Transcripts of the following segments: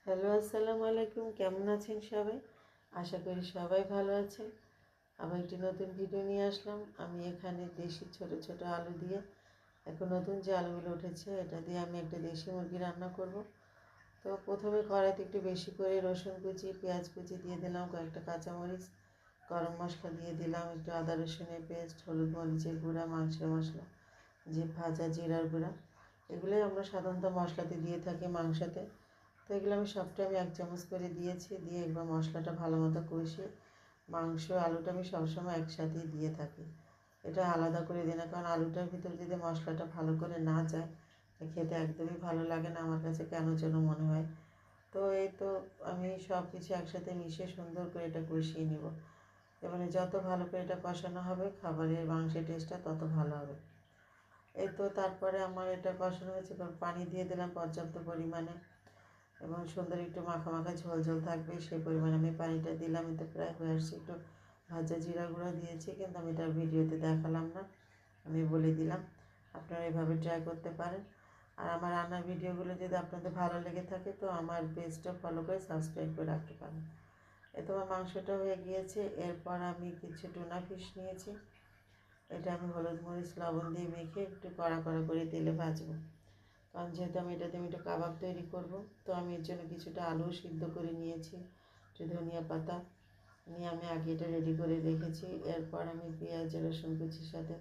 Hello, আসসালামু আলাইকুম। কেমন আছেন সবাই? আশা করি সবাই ভালো আছেন। আবার একটি নতুন ভিডিও নিয়ে আসলাম। আমি এখানে দেশি ছোট ছোট আলু দিয়ে এখন নতুন যে আলুগুলো উঠেছে এটা দিয়ে আমি একটা দেশি মুরগি রান্না করব। তো প্রথমে কড়াইতে একটু বেশি করে রসুন কুচি, পেঁয়াজ কুচি দিয়ে দিলাম, কয়েকটা কাঁচামরিচ, গরম মশলা দিয়ে দিলাম, একটু আদা রসুনের পেস্ট, হলুদ মরিচের গুঁড়া, মাংসের মশলা, যে ভাজা জিরার গুঁড়া, এগুলোই আমরা সাধারণত মশলাতে দিয়ে থাকি মাংসতে। তো এগুলো আমি সবটা 1 চামচ করে দিয়েছি, দিয়ে একবার মশলাটা ভালো মতো কষিয়ে মাংস আলুটা আমি সবসময় একসাথেই দিয়ে থাকি। এটা আলাদা করে দিই না, কারণ আলুটার ভিতরে যদি মশলাটা ভালো করে না যায় খেতে একদমই ভালো লাগে না, আমার কাছে কেন যেন মনে হয়। তো এই তো আমি সব কিছু একসাথে মিশিয়ে সুন্দর করে এটা কষিয়ে নেব। এবারে যত ভালো করে এটা কষানো হবে খাবারের মাংসের টেস্টটা তত ভালো হবে। এই তো তারপরে আমার এটা কষানো হয়েছে, পানি দিয়ে দিলাম পর্যাপ্ত পরিমাণে এবং সুন্দর একটু মাখা মাখা ঝোল ঝোল থাকবে সেই পরিমাণে আমি পানিটা দিলাম। এতে প্রায় হয়ে আসছে। একটু ভাজা জিরা গুঁড়ো দিয়েছি, কিন্তু আমি এটা ভিডিওতে দেখালাম না, আমি বলে দিলাম। আপনারা এভাবে ট্রাই করতে পারেন। আর আমার রান্নার ভিডিওগুলো যদি আপনাদের ভালো লেগে থাকে তো আমার পেজটা ফলো করে সাবস্ক্রাইব করে রাখতে পারেন। এতে আমার মাংসটা হয়ে গিয়েছে। এরপর আমি কিছু টুনা ফিশ নিয়েছি, এটা আমি হলুদ মরিচ লবণ দিয়ে মেখে একটু কড়া কড়া করে তেলে ভাজবো, কারণ যেহেতু আমি এটাতে একটু কাবাব তৈরি করব। তো আমি এর জন্য কিছুটা আলু সিদ্ধ করে নিয়েছি, একটু ধনিয়া পাতা নিয়ে আমি আগে এটা রেডি করে রেখেছি। এরপর আমি পেঁয়াজ রসুন কুচির সাথে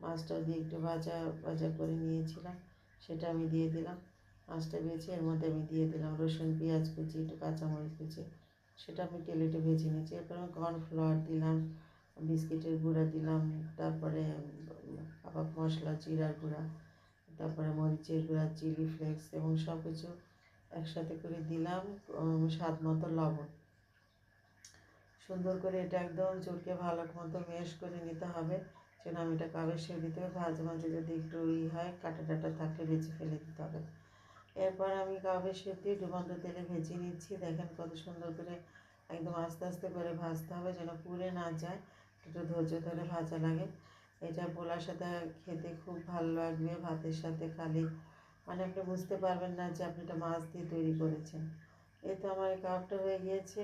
মাছটা দিয়ে একটু ভাজা ভাজা করে নিয়েছিলাম, সেটা আমি দিয়ে দিলাম। মাছটা ভেজে এর মধ্যে আমি দিয়ে দিলাম রসুন পেঁয়াজ কুচি, একটু কাঁচামরিচ কুচি, সেটা আমি তেলে একটু ভেজে নিয়েছি। এরপর আমি কর্নফ্লাওয়ার দিলাম, বিস্কিটের গুঁড়া দিলাম, তারপরে কাবাব মশলা, জিরার গুঁড়া, তারপরে মরিচের গুঁড়া, চিলি ফ্লেক্স এবং সব কিছু একসাথে করে দিলাম। স্বাদ মতো লবণ, সুন্দর করে এটা একদম চটকে ভালো মতো মেশ করে নিতে হবে, যেন আমি এটা কাবাবের শেপ দিতে হবে। মাঝে মাঝে যদি একটু হয় কাটা টাটা থাকলে বেছে ফেলে দিতে হবে। এরপর আমি কাবাবের শেপ দিয়ে ডুবন্ত তেলে ভেজে নিচ্ছি। দেখেন কত সুন্দর করে একদম আস্তে আস্তে করে ভাজতে হবে, যেন পুড়ে না যায়, একটু ধৈর্য ধরে ভাজা লাগে। এটা পোলার সাথে খেতে খুব ভালো লাগবে, ভাতের সাথে খালি মানে আপনি বুঝতে পারবেন না যে আপনি এটা মাছ দিয়ে তৈরি করেছেন। এই তো আমার এই কাবাবটা হয়ে গিয়েছে।